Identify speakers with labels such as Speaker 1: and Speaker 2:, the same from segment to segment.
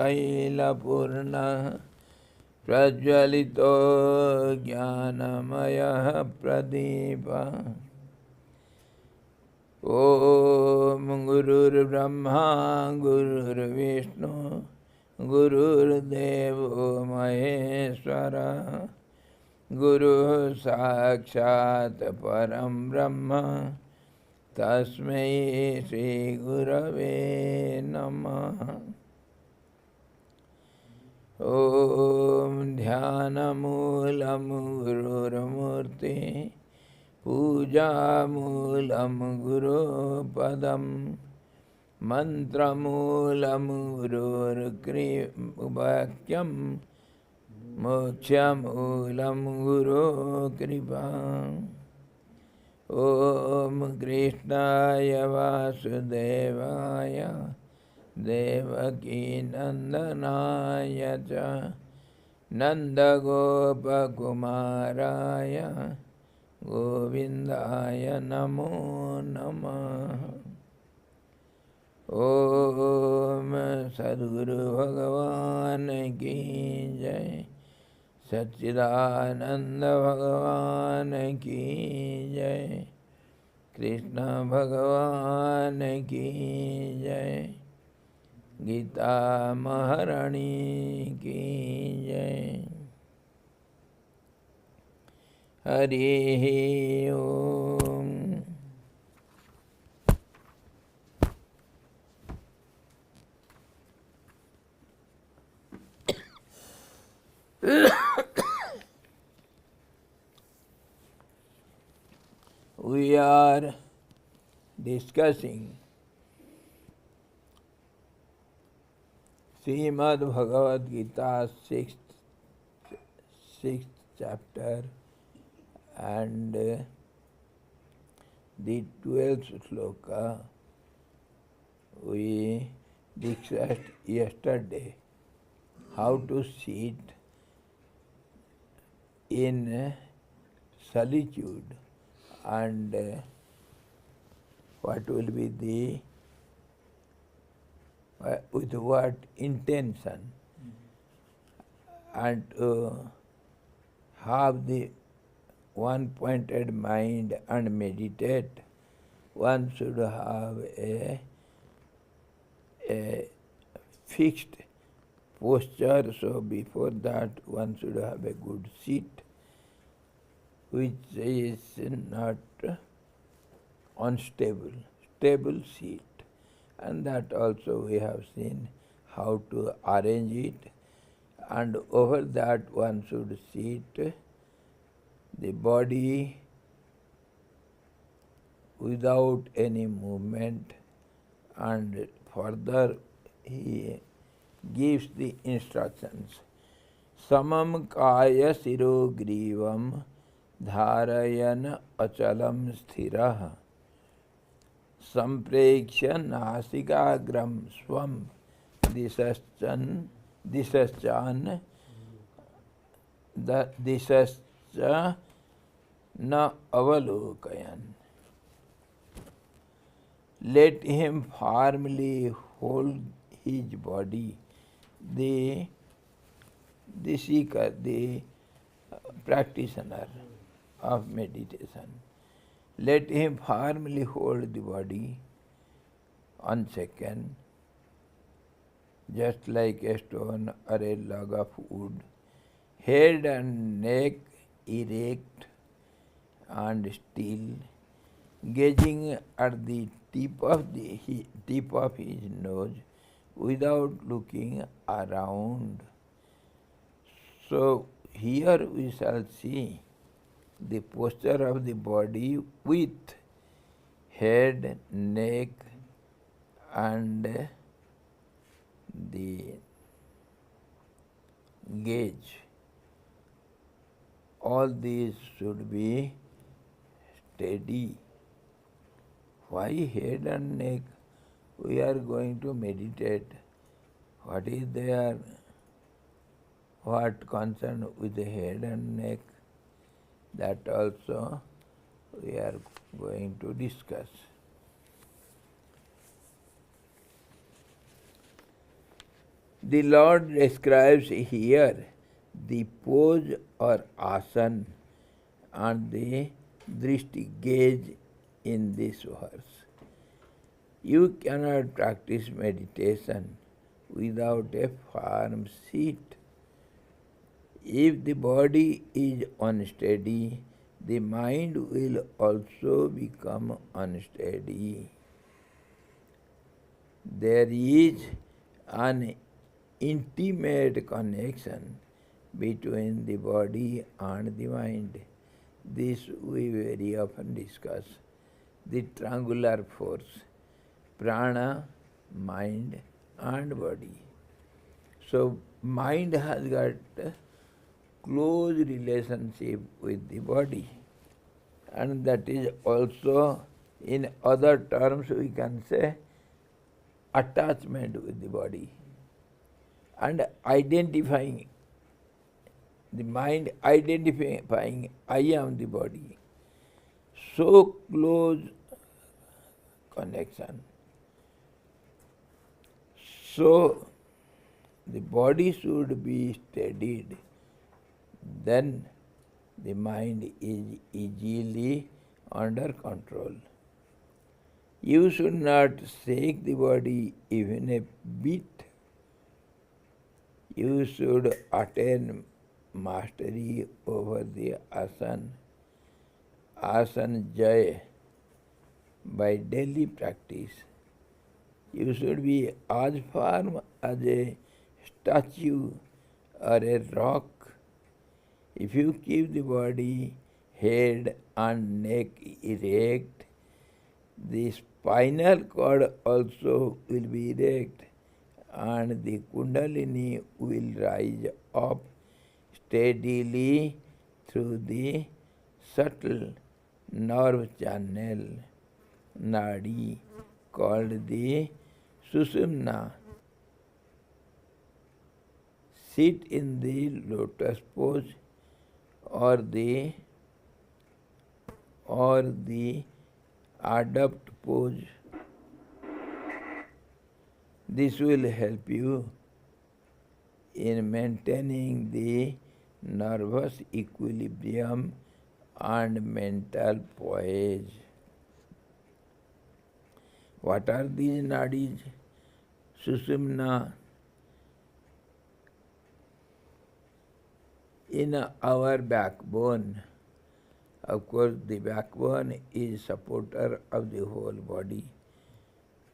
Speaker 1: Kailapurna Prajvalito Jnanamaya Pradipa Om Gurur Brahma Gurur Vishnu Gurur Devo Maheshwara Guru Sakshat Param Brahma Tasmai Shri Gurave Namah. Om Dhyana Moolam Gururmurti Puja Moolam Guru Padam Mantra Moolam Gurur Vakyam Moksha Moolam Guru Kripa Om Krishnaya Vasudevaya Devaki Nandanaya Cha Nanda Gopa Kumaraya Govindaya Namo Namah. Om Sadguru Bhagavan Ki Jai Satchidananda Bhagavan Ki Jai Krishna Bhagavan Ki Jai Gita Maharani Ki Jai. Hari Om. We are discussing Srimad Bhagavad Gita, sixth chapter, and the 12th sloka we discussed yesterday, how to sit in solitude and what will be the with what intention, and have the one-pointed mind and meditate. One should have a fixed posture, so before that one should have a good seat, which is not unstable, stable seat. And that also we have seen how to arrange it, and over that one should sit the body without any movement, and further he gives the instructions. Samam kaya siro grivam dharayan achalam sthirah Sampreksha nasigagram swam disaschan disascha na avalokayan. Let him firmly hold his body, the seeker, the practitioner of meditation. Let him firmly hold the body on second, just like a stone or a log of wood. Head and neck erect and still, gazing at the tip of his nose without looking around. So here we shall see the posture of the body with head, neck, and the gaze. All these should be steady. Why head and neck? We are going to meditate. What is there? What concern with the head and neck? That also we are going to discuss. The Lord describes here the pose or asana and the drishti gaze in this verse. You cannot practice meditation without a firm seat. If the body is unsteady, the mind will also become unsteady. There is an intimate connection between the body and the mind. This we very often discuss. The triangular force, prana, mind and body. So mind has got a close relationship with the body, and that is also, in other terms we can say, attachment with the body and identifying, the mind identifying I am the body. So close connection. So the body should be steadied, then the mind is easily under control. You should not shake the body even a bit. You should attain mastery over the asana, asana jaya, by daily practice. You should be as firm as a statue or a rock. If you keep the body, head and neck erect, the spinal cord also will be erect, and the kundalini will rise up steadily through the subtle nerve channel, nadi, called the Sushumna. Sit in the lotus pose or the adept pose. This will help you in maintaining the nervous equilibrium and mental poise. What are these nadis? Sushumna. In our backbone, of course, the backbone is supporter of the whole body,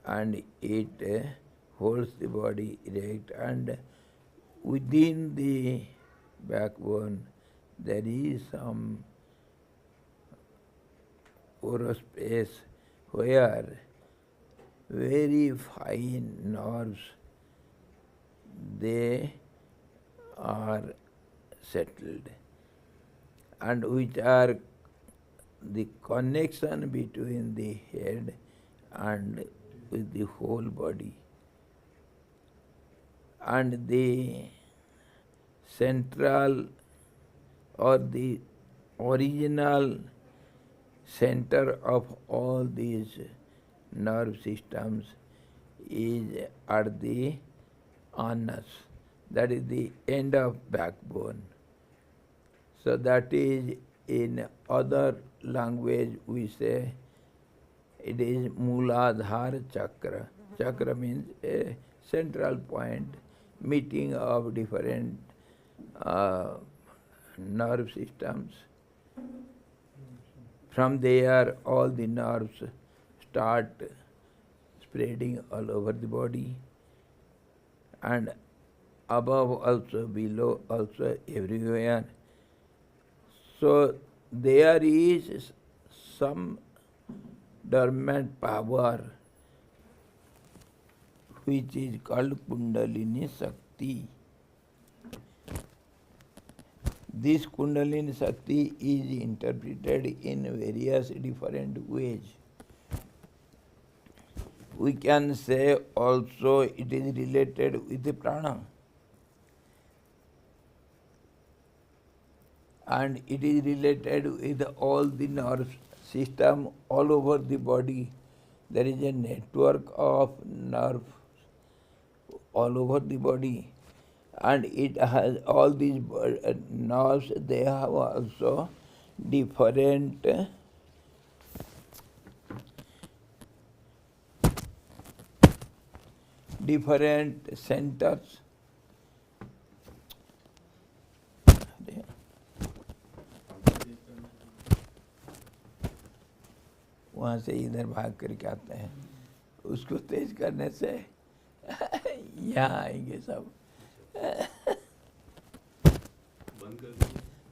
Speaker 1: and it holds the body erect, and within the backbone there is some porous space where very fine nerves, they are settled, and which are the connection between the head and with the whole body. And the central or the original center of all these nerve systems is at the anus, that is the end of backbone. So that is, in other language we say it is Mooladhara Chakra. Chakra means a central point, meeting of different nerve systems. From there all the nerves start spreading all over the body, and above also, below also, everywhere. So there is some dormant power which is called Kundalini Shakti. This Kundalini Shakti is interpreted in various different ways. We can say also it is related with the prana, and it is related with all the nerve system all over the body. There is a network of nerves all over the body, and it has all these nerves. They have also different centers. वहाँ से इधर भाग करके आते हैं, उसको तेज करने से यहाँ आएंगे सब।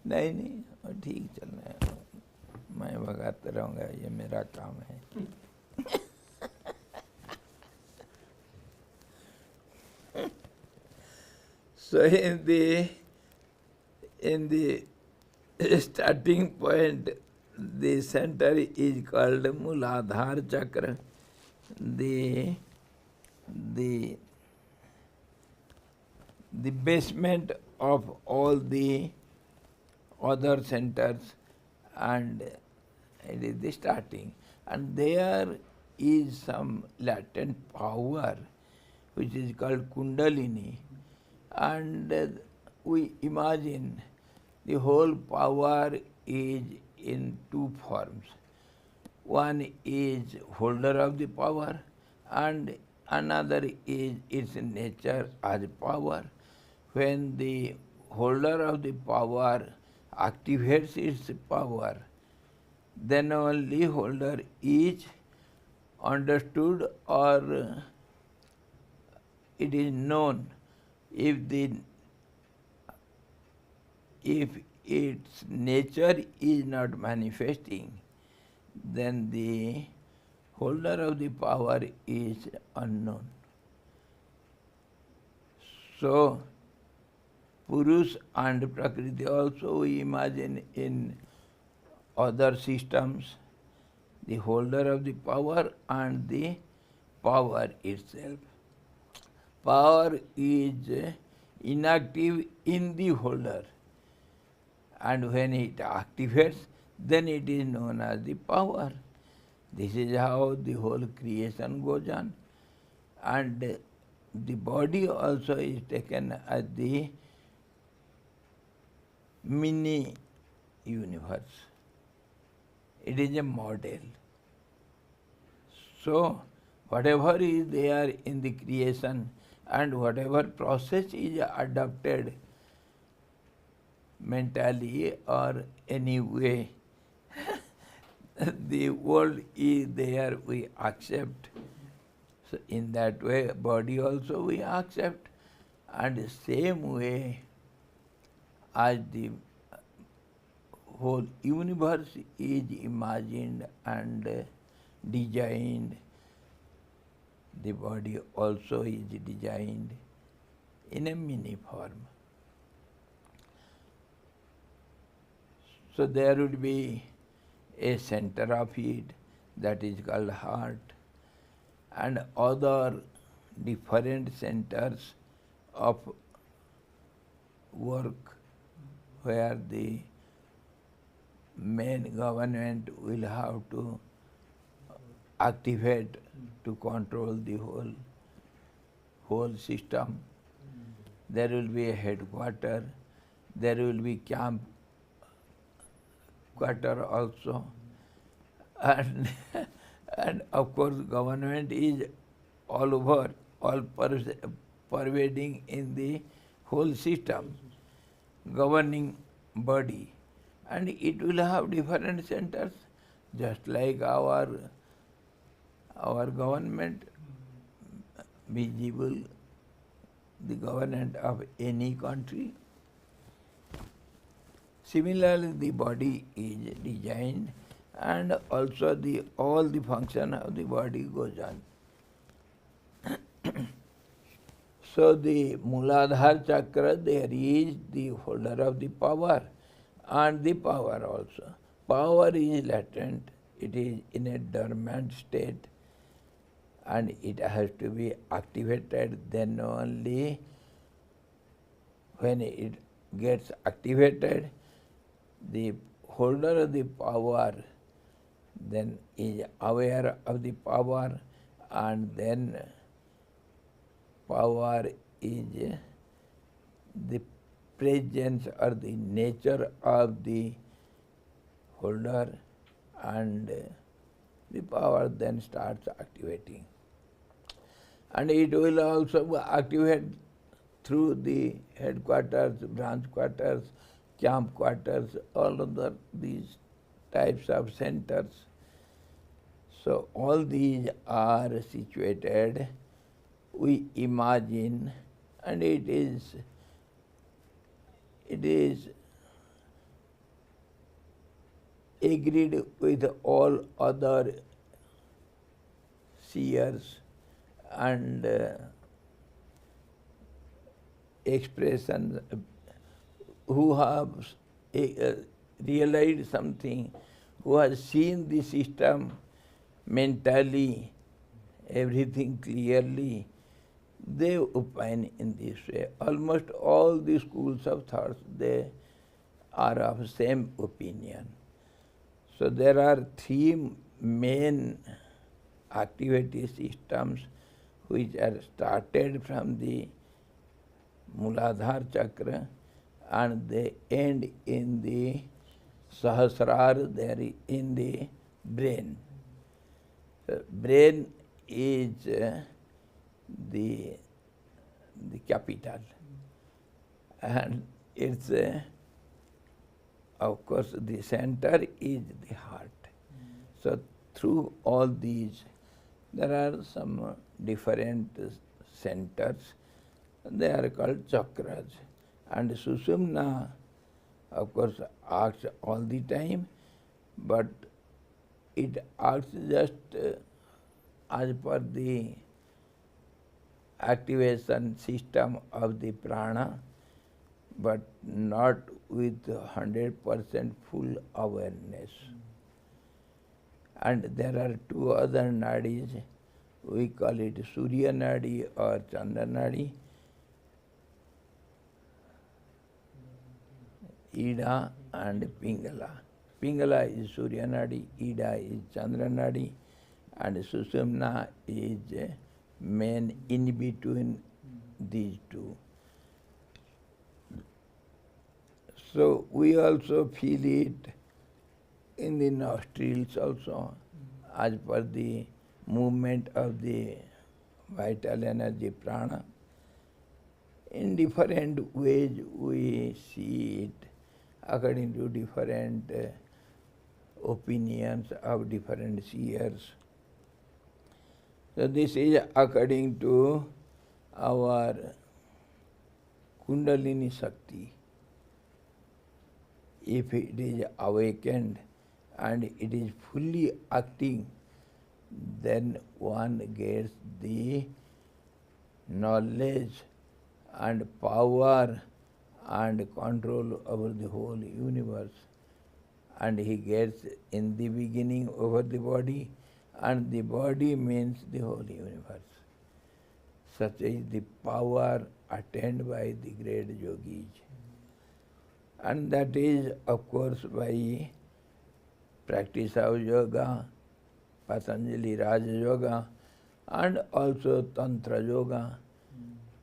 Speaker 1: नहीं नहीं, और ठीक चल रहा है, मैं भगाते रहूँगा, ये मेरा काम है। So in the starting point, the center is called Muladhara Chakra. The basement of all the other centers, and it is the starting. And there is some latent power which is called Kundalini. And we imagine the whole power is in two forms. One is holder of the power, and another is its nature as power. When the holder of the power activates its power, then only holder is understood, or it is known. If its nature is not manifesting, then the holder of the power is unknown. So, Purush and Prakriti also we imagine in other systems, the holder of the power and the power itself. Power is inactive in the holder, and when it activates, then it is known as the power. This is how the whole creation goes on. And the body also is taken as the mini universe. It is a model. So, whatever is there in the creation and whatever process is adopted mentally or any way, the world is there, we accept. So in that way, body also we accept. And the same way as the whole universe is imagined and designed, the body also is designed in a mini form. So there would be a center of it, that is called heart, and other different centers of work where the main government will have to activate to control the whole system. There will be a headquarter, there will be camp quarter also, and and of course government is all over, all pervading in the whole system, governing body, and it will have different centers, just like our government visible, the government of any country. Similarly, the body is designed, and also all the function of the body goes on. So the Muladhara Chakra, there is the holder of the power, and the power also. Power is latent, it is in a dormant state, and it has to be activated. Then only when it gets activated, the holder of the power then is aware of the power, and then power is the presence or the nature of the holder, and the power then starts activating. And it will also activate through the headquarters, branch quarters, camp quarters, all of these types of centers. So all these are situated, we imagine, and it is agreed with all other seers and expressions who have realized something, who has seen the system mentally, everything clearly, they opine in this way. Almost all the schools of thought, they are of same opinion. So there are three main activity systems which are started from the Muladhara chakra and they end in the Sahasrara, there in the brain. So brain is the capital, and it's of course the center is the heart. So through all these there are some different centers, they are called chakras. And Sushumna of course acts all the time, but it acts just as per the activation system of the prana, but not with 100% full awareness. And there are two other nadis, we call it Surya Nadi or Chandra Nadi. Ida and Pingala. Pingala is Surya Nadi, Ida is Chandra Nadi, and Sushumna is main in between these two. So we also feel it in the nostrils also, as per the movement of the vital energy prana. In different ways we see it according to different opinions of different seers. So this is according to our Kundalini Shakti. If it is awakened and it is fully acting, then one gets the knowledge and power and control over the whole universe. And he gets in the beginning over the body, and the body means the whole universe. Such is the power attained by the great yogis. And that is, of course, by practice of yoga, Patanjali Raja Yoga, and also Tantra Yoga,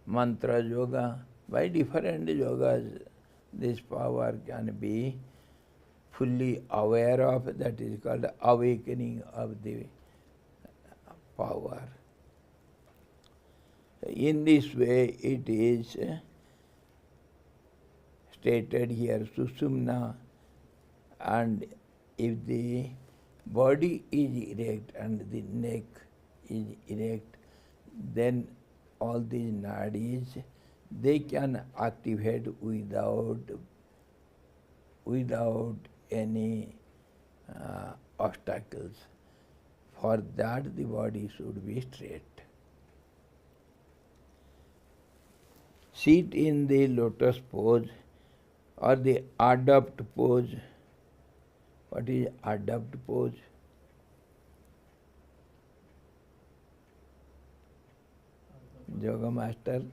Speaker 1: Mantra Yoga. By different yogas, this power can be fully aware of, that is called awakening of the power. In this way it is stated here, Sushumna, and if the body is erect and the neck is erect, then all these nadis, they can activate without any obstacles. For that the body should be straight. Sit in the lotus pose or the adopt pose. What is adopt pose? Yoga master?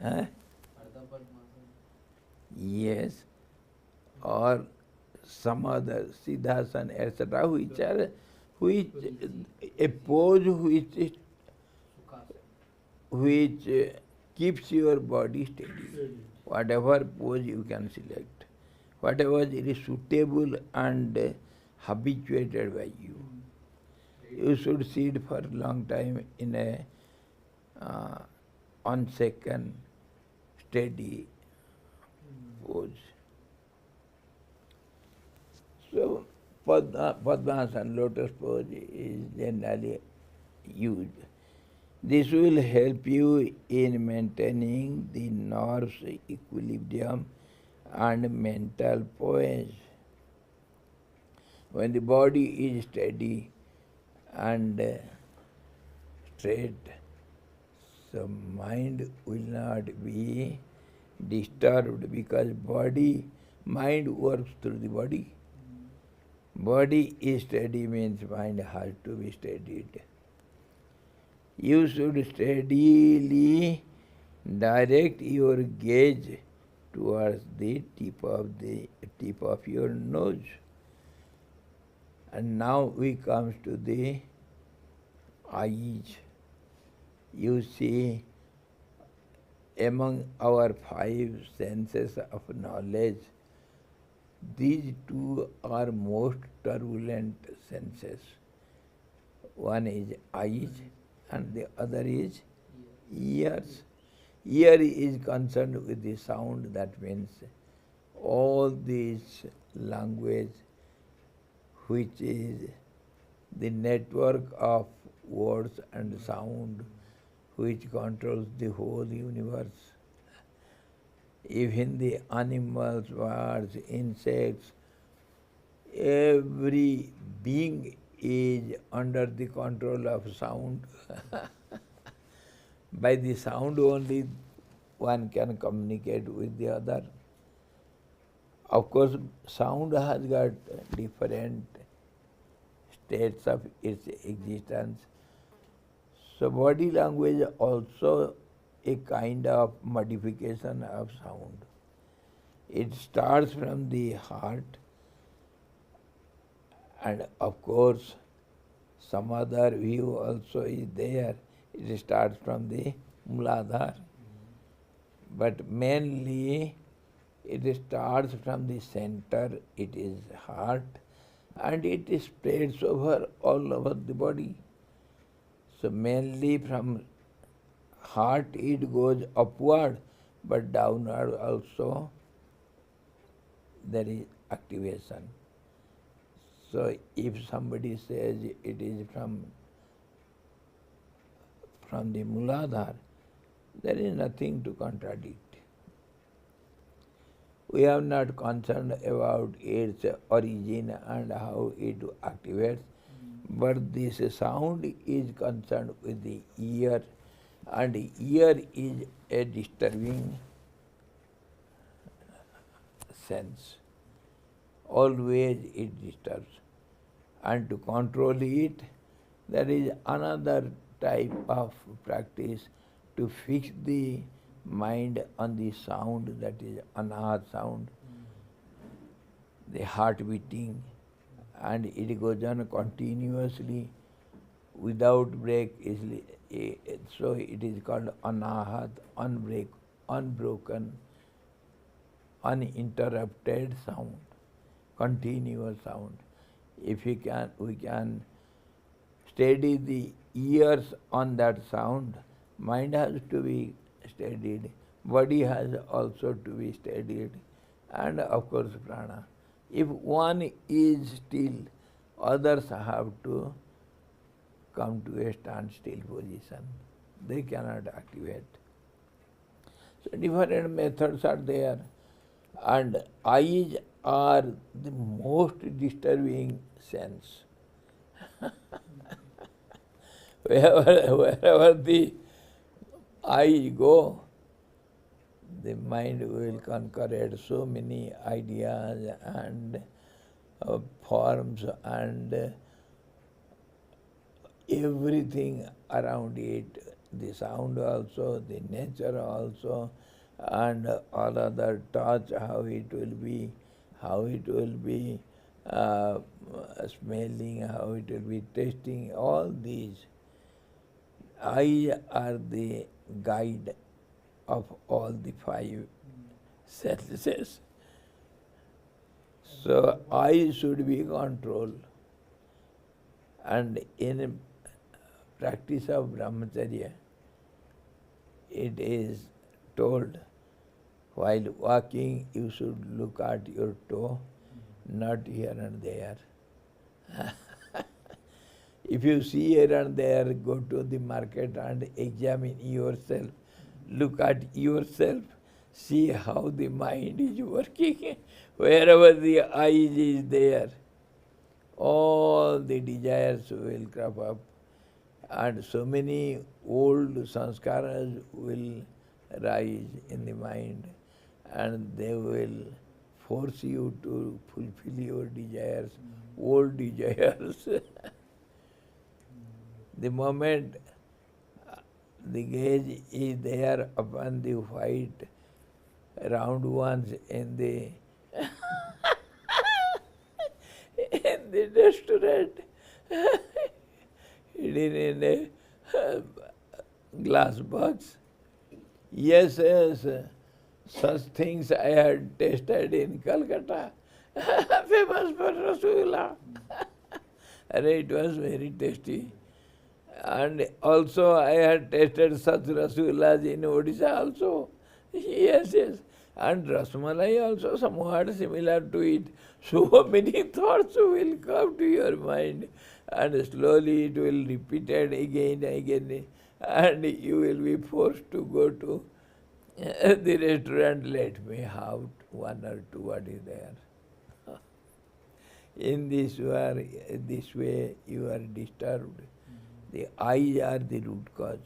Speaker 1: Huh? Yes. Or some other Siddhasana, etc., which a pose which is which keeps your body steady. Whatever pose you can select, whatever is suitable and habituated by you. You should sit for a long time in a on-second steady pose. So Padmasana, lotus pose, is generally used. This will help you in maintaining the nerves equilibrium and mental poise. When the body is steady and straight, so mind will not be disturbed, because mind works through the body. Body is steady means mind has to be steadied. You should steadily direct your gaze towards the tip of your nose. And now we come to the eyes. You see, among our 5 senses of knowledge, these 2 are most turbulent senses. One is eyes and the other is ears. Ear is concerned with the sound, that means all these language, which is the network of words and sound, which controls the whole universe. Even the animals, birds, insects, every being is under the control of sound. By the sound only one can communicate with the other. Of course, sound has got different states of its existence. So body language also a kind of modification of sound. It starts from the heart, and of course some other view also is there. It starts from the Muladhara. But mainly it starts from the center, it is heart, and it spreads all over the body. So mainly from heart it goes upward, but downward also there is activation. So if somebody says it is from the Muladhara, there is nothing to contradict. We are not concerned about its origin and how it activates, but this sound is concerned with the ear, and ear is a disturbing sense. Always it disturbs. And to control it, there is another type of practice to fix the mind on the sound, that is anahat sound, the heart beating, and it goes on continuously without break. So it is called anahat, unbroken, uninterrupted sound, continuous sound. If we can steady the ears on that sound, mind has to be steadied, body has also to be steadied, and of course prana. If one is still, others have to come to a standstill position. They cannot activate. So different methods are there, and eyes are the most disturbing sense. Wherever the eyes go, the mind will conquer so many ideas and forms and everything around it, the sound also, the nature also, and all other touch, how it will be smelling, how it will be tasting, all these. Eyes are the guide of all the five senses. So eye should be controlled. And in practice of brahmacharya, it is told, while walking you should look at your toe, not here and there. If you see here and there, go to the market and examine yourself. Look at yourself. See how the mind is working. Wherever the eye is there, all the desires will crop up. And so many old sanskaras will rise in the mind, and they will force you to fulfill your desires, old desires. The moment the gaze is there upon the white round ones in the in the restaurant, hidden in a glass box. Yes, yes, such things I had tasted in Calcutta, famous for Rasgulla. And it was very tasty. And also I had tasted such Rasgullas in Odisha also. Yes, yes. And Rasmalai also somewhat similar to it. So many thoughts will come to your mind, and slowly it will repeat it again and again, and you will be forced to go to the restaurant. Let me have one or two, what is there. In this way you are disturbed. The eyes are the root cause.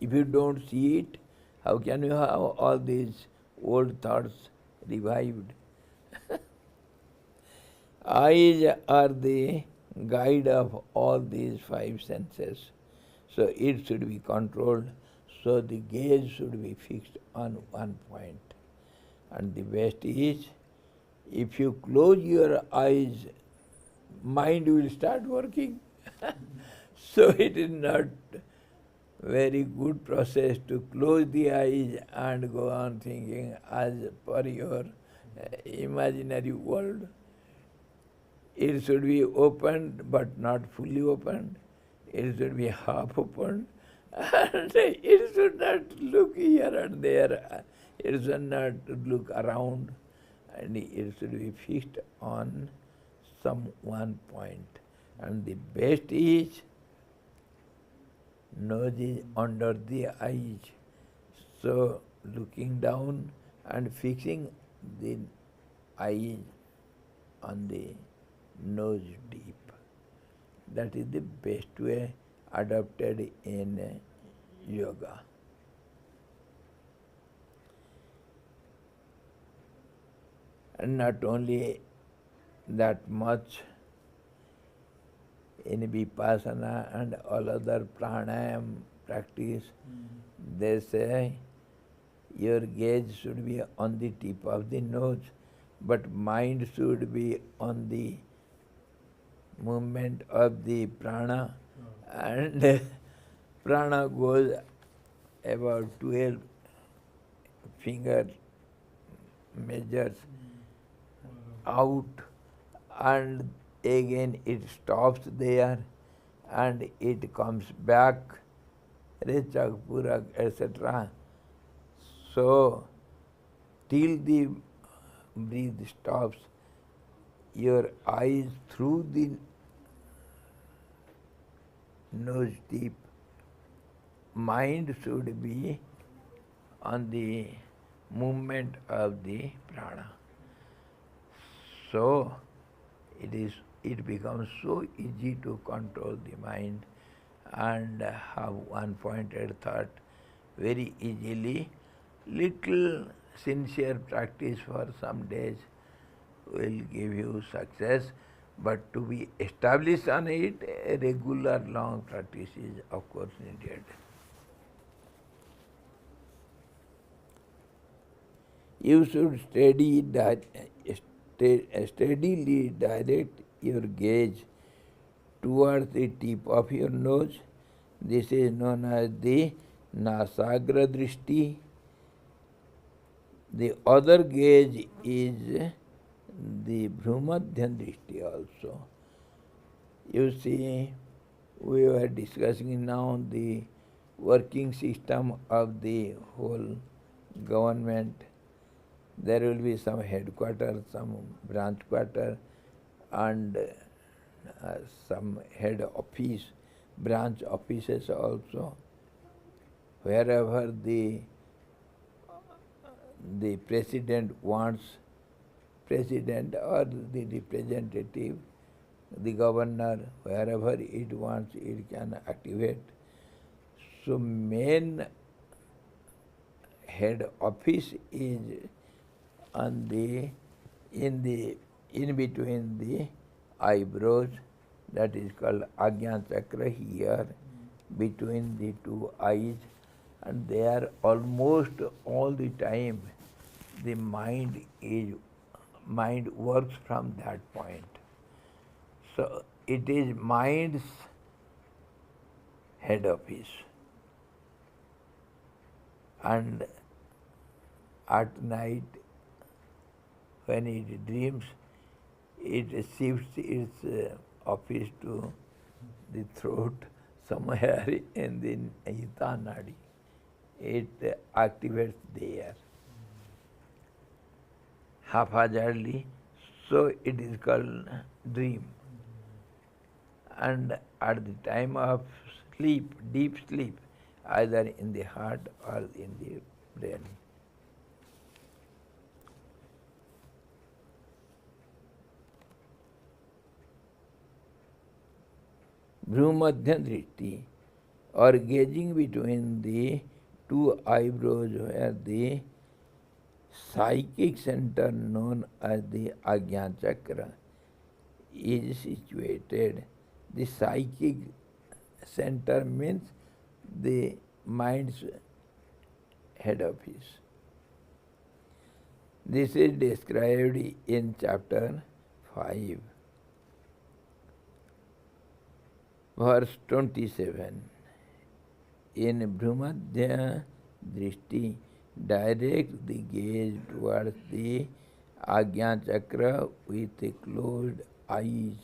Speaker 1: If you don't see it, how can you have all these old thoughts revived? Eyes are the guide of all these five senses. So it should be controlled. So the gaze should be fixed on one point. And the best is, if you close your eyes, mind will start working. So it is not very good process to close the eyes and go on thinking as per your imaginary world. It should be opened but not fully opened. It should be half opened. And it should not look here and there. It should not look around. And it should be fixed on some one point. And the best is, nose is under the eyes. So looking down and fixing the eyes on the nose deep. That is the best way adopted in yoga. And not only that much, in vipassana and all other pranayam practice, they say your gaze should be on the tip of the nose, but mind should be on the movement of the prana, and prana goes about 12 finger measures out, and again it stops there and it comes back, Rechak, Purak, etc. So, till the breath stops, your eyes through the nose deep, mind should be on the movement of the prana. So, it becomes so easy to control the mind and have one-pointed thought very easily. Little sincere practice for some days will give you success, but to be established on it, a regular long practice is of course needed. You should steadily direct your gaze towards the tip of your nose, This is known as the Nasagra Drishti. The other gaze is the Bhrumadhyan Drishti also. You see, we were discussing now the working system of the whole government. There will be some headquarters, some branch quarter, and some head office, branch offices also. Wherever the president wants, president or the representative, the governor, wherever it wants, it can activate. So main head office is on in between the eyebrows, that is called Ajna Chakra here, between the two eyes, and there almost all the time the mind works from that point. So it is mind's head office. And at night, when it dreams, it shifts its office to the throat, somewhere in the Hita Nadi. It activates there haphazardly, so it is called dream. And at the time of sleep, deep sleep, either in the heart or in the brain. Bhrumadhyan Drishti, or gazing between the two eyebrows where the psychic center known as the Ajna Chakra is situated. The psychic center means the mind's head office. This is described in chapter 5, verse 27. In Bhrumadhya Drishti, direct the gaze towards the Ajna Chakra with closed eyes.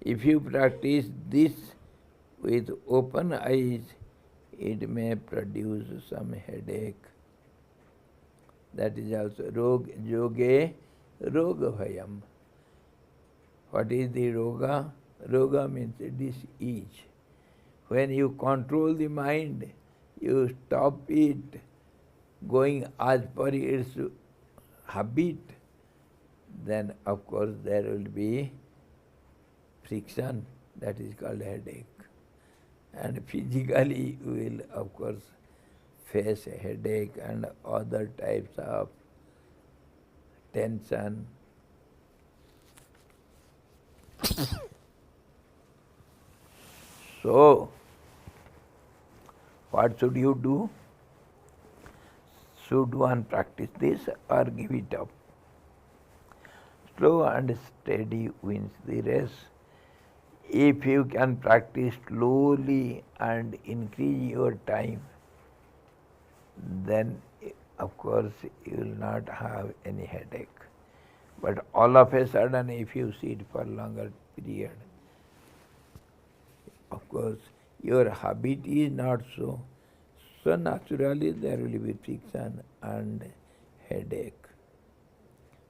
Speaker 1: If you practice this with open eyes, it may produce some headache. That is also yoge roga bhayam. What is the roga? Roga means disease. When you control the mind, you stop it going as per its habit, then of course there will be friction, that is called headache. And physically you will of course face a headache and other types of tension. So, what should you do? Should one practice this or give it up? Slow and steady wins the race. If you can practice slowly and increase your time, then of course you will not have any headache. But all of a sudden, if you sit for longer period, of course your habit is not so. So naturally there will be friction and headache.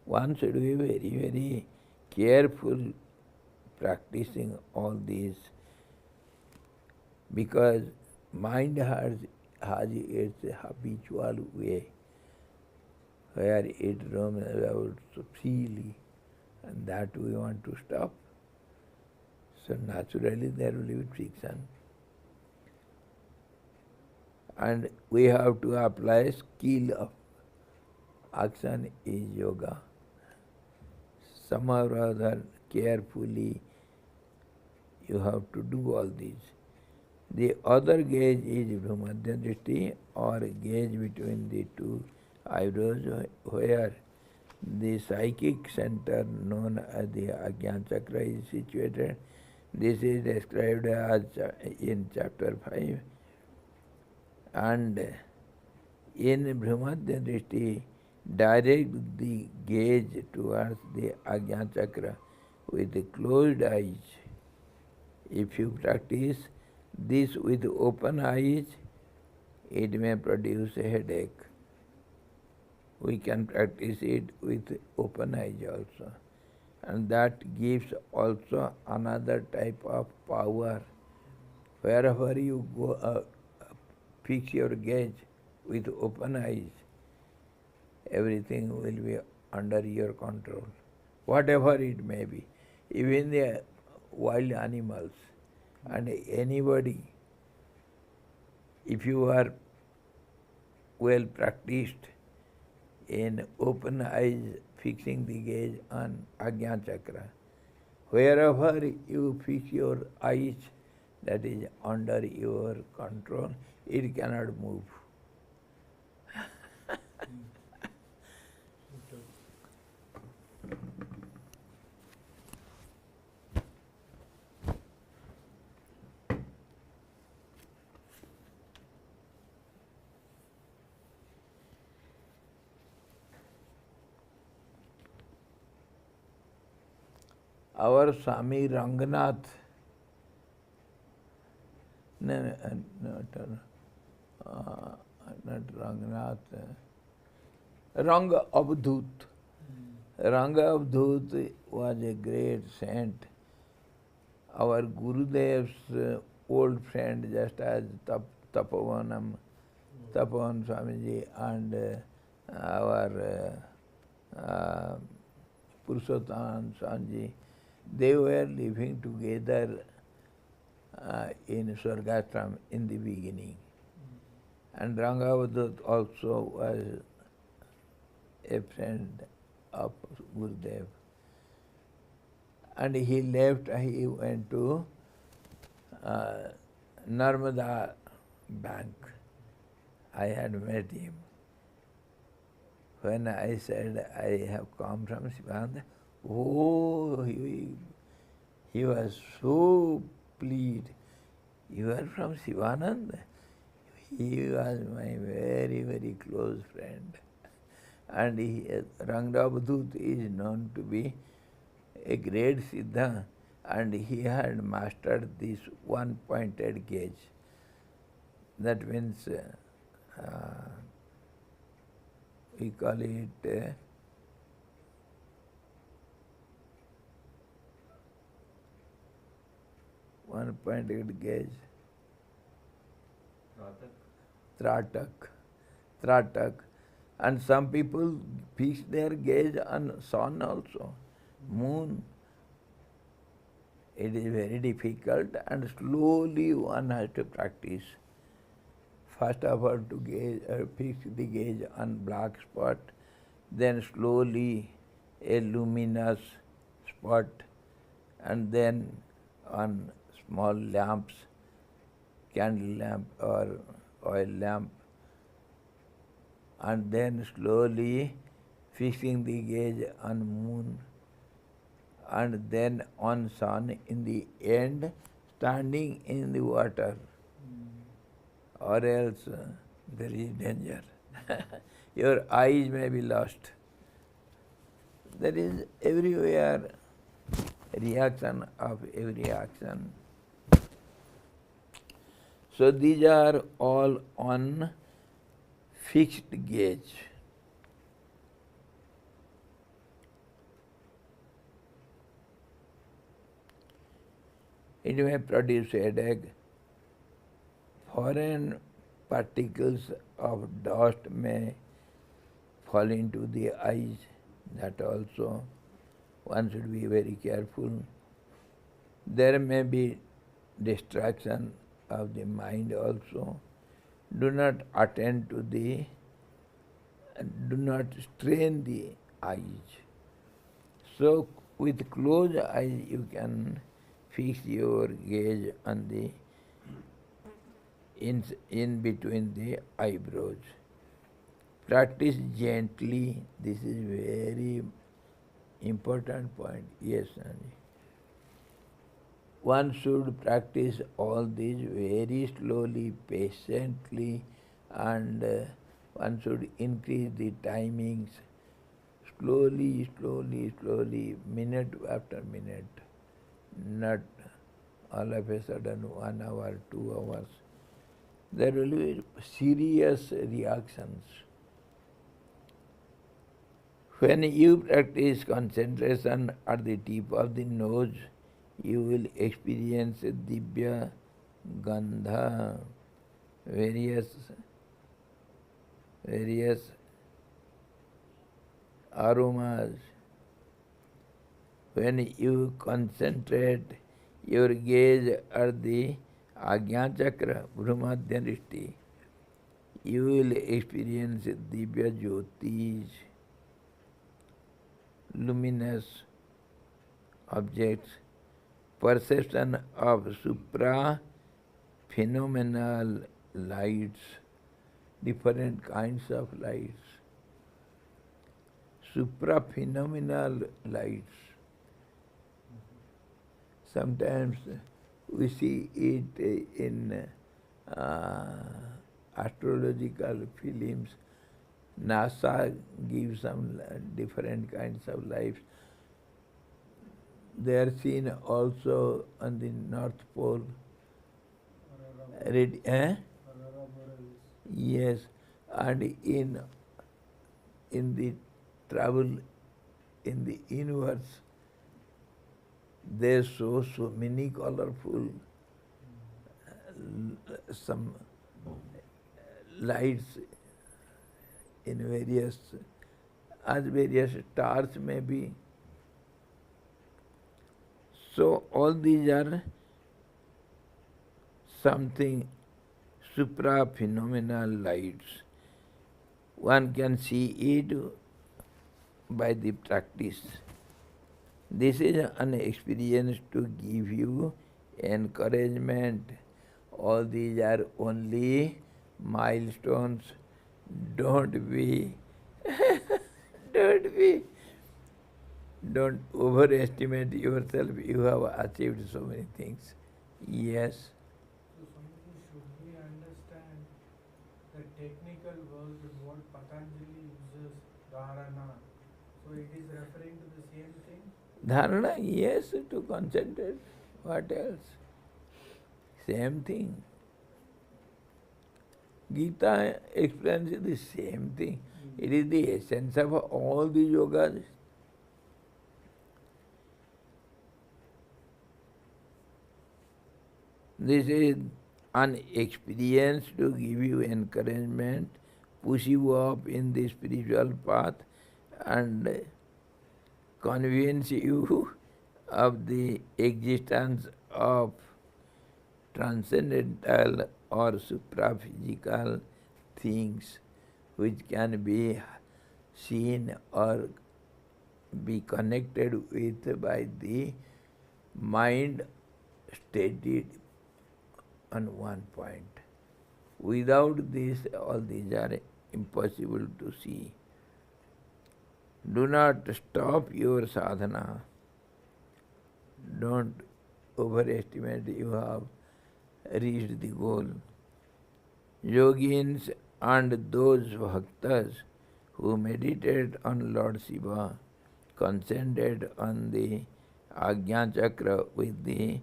Speaker 1: One should be very, very careful practicing all these, because mind has its habitual way where it roams about so freely, and that we want to stop. So naturally there will be friction. And we have to apply skill of action is yoga. Somehow or other carefully you have to do all these. The other gaze is Bhrumadhya Drishti, or gaze between the two eyebrows, where the psychic center known as the Ajna Chakra is situated. This is described as in chapter 5. And in Brahmadya Drishti, direct the gaze towards the Ajna Chakra with closed eyes. If you practice this with open eyes, it may produce a headache. We can practice it with open eyes also. And that gives also another type of power. Wherever you go, fix your gaze with open eyes, everything will be under your control, whatever it may be. Even the wild animals and anybody, if you are well practiced in open eyes, fixing the gaze on Ajna Chakra, wherever you fix your eyes, that is under your control, it cannot move. Our Swami Ranganath, not Ranganath, Ranga Avdut. Ranga Avdut was a great saint. Our Gurudev's old friend, just as Tapovan Swamiji and our Purushottam Swamiji, they were living together in Swargashram in the beginning. And Rangavadut also was a friend of Gurudev. And he left, he went to Narmada Bank. I had met him. When I said I have come from Sivananda, oh, he was so pleased. You are from Sivananda? He was my very, very close friend. And Rangavadut is known to be a great Siddha, and he had mastered this one-pointed gaze. That means we call it one-pointed gaze. Tratak. And some people fix their gaze on sun also, moon. It is very difficult, and slowly one has to practice. First of all, to fix the gaze on black spot, then slowly a luminous spot, and then on small lamps, candle lamp or oil lamp, and then slowly fixing the gaze on moon, and then on sun, in the end standing in the water, or else there is danger. Your eyes may be lost. There is everywhere reaction of every action. So these are all on fixed gaze. It may produce headache. Foreign particles of dust may fall into the eyes. That also one should be very careful. There may be distraction of the mind also. Do not attend to do not strain the eyes. So with closed eyes you can fix your gaze on the in between the eyebrows. Practice gently. This is very important point. Yes, Sanji. one should practice all these very slowly, patiently, and one should increase the timings slowly, slowly, slowly, minute after minute, not all of a sudden 1 hour, 2 hours. There will be serious reactions. When you practice concentration at the tip of the nose, you will experience Divya Gandha, various aromas. When you concentrate your gaze at the Agnya Chakra, Brahmadhyadrishti, you will experience Divya Jyotis, luminous objects, perception of supra-phenomenal lights, different kinds of lights, supra-phenomenal lights. Sometimes we see it in astrological films. NASA gives some different kinds of lights. They are seen also on the North Pole. Yes, and in the travel in the universe, they show so many colorful some lights in various stars may be. So all these are something supra-phenomenal lights. One can see it by the practice. This is an experience to give you encouragement. All these are only milestones. Don't overestimate yourself. You have achieved so many things. Yes.
Speaker 2: So, Swamiji, should we understand the technical word what Patanjali uses, dharana? So it is referring to the same thing?
Speaker 1: Dharana, yes, to concentrate. What else? Same thing. Gita explains the same thing. It is the essence of all the yogas. This is an experience to give you encouragement, push you up in the spiritual path, and convince you of the existence of transcendental or supraphysical things which can be seen or be connected with by the mind steadied on one point. Without this, all these are impossible to see. Do not stop your sadhana. Don't overestimate you have reached the goal. Yogins and those bhaktas who meditate on Lord Shiva, concentrated on the Agnya Chakra with the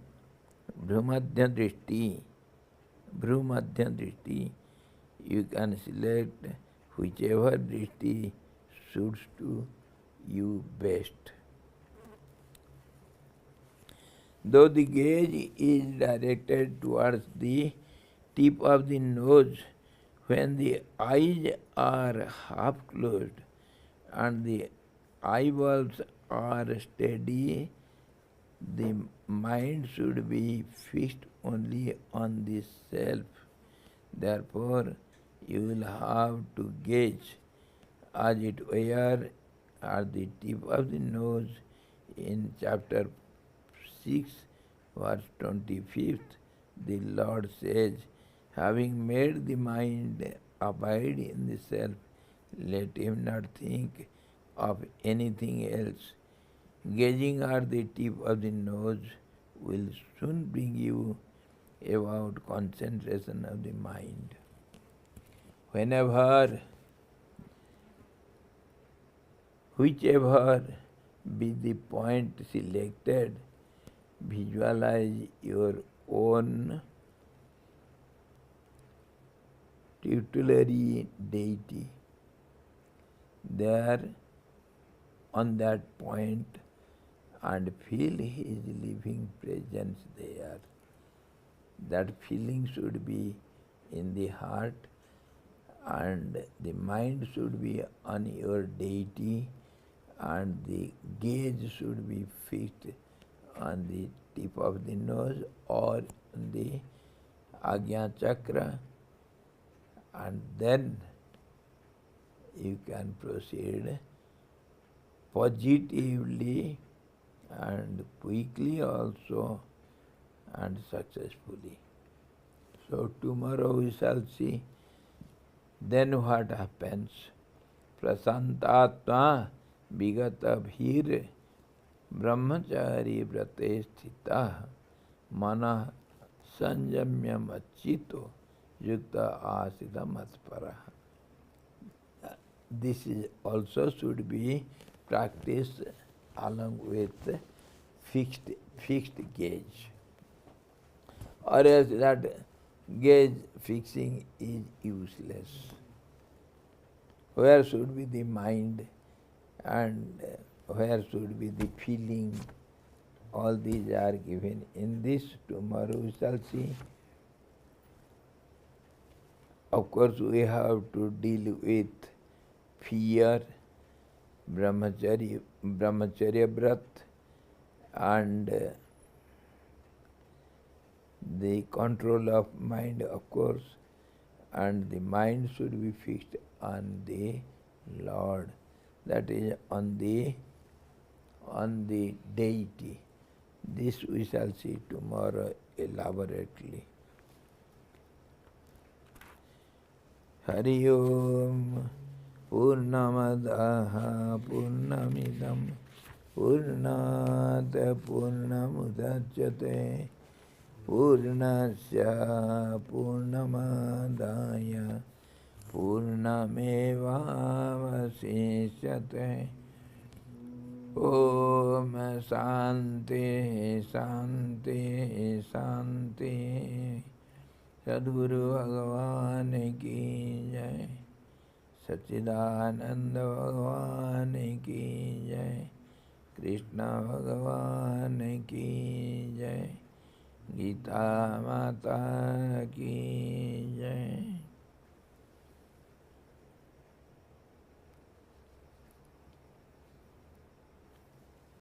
Speaker 1: Bhrumadhyadrishti, you can select whichever drishti suits to you best. Though the gaze is directed towards the tip of the nose, when the eyes are half closed and the eyeballs are steady, the mind should be fixed only on the self. Therefore, you will have to gaze as it were at the tip of the nose. In chapter 6, verse 25th, the Lord says, having made the mind abide in the self, let him not think of anything else. Gazing at the tip of the nose will soon bring you about concentration of the mind. Whenever, whichever be the point selected, visualize your own tutelary deity there on that point and feel his living presence there. That feeling should be in the heart and the mind should be on your deity and the gaze should be fixed on the tip of the nose or on the Agya Chakra, and then you can proceed positively and quickly also and successfully. So tomorrow we shall see then what happens. Prasantatma vigata bhir brahmachari vrate sthita mana sanjamya machito yukta asita matpara. This is also should be practiced along with fixed gaze. Or else that gaze fixing is useless. Where should be the mind and where should be the feeling? All these are given in this. Tomorrow we shall see. Of course, we have to deal with fear, brahmacharya vrat, and the control of mind, of course, and the mind should be fixed on the Lord, that is on the deity. This we shall see tomorrow elaborately. Hari Om Purnamadaha Purnamidam Purnat Purnamudachyate Purnasya Purnamadaya Purnamevavasishyate. Om Shanti Shanti Shanti. Sadguru Bhagavan ki jai, Satchidananda Bhagavan ki jai, Krishna Bhagavan ki jai, Gita Mata ki jai.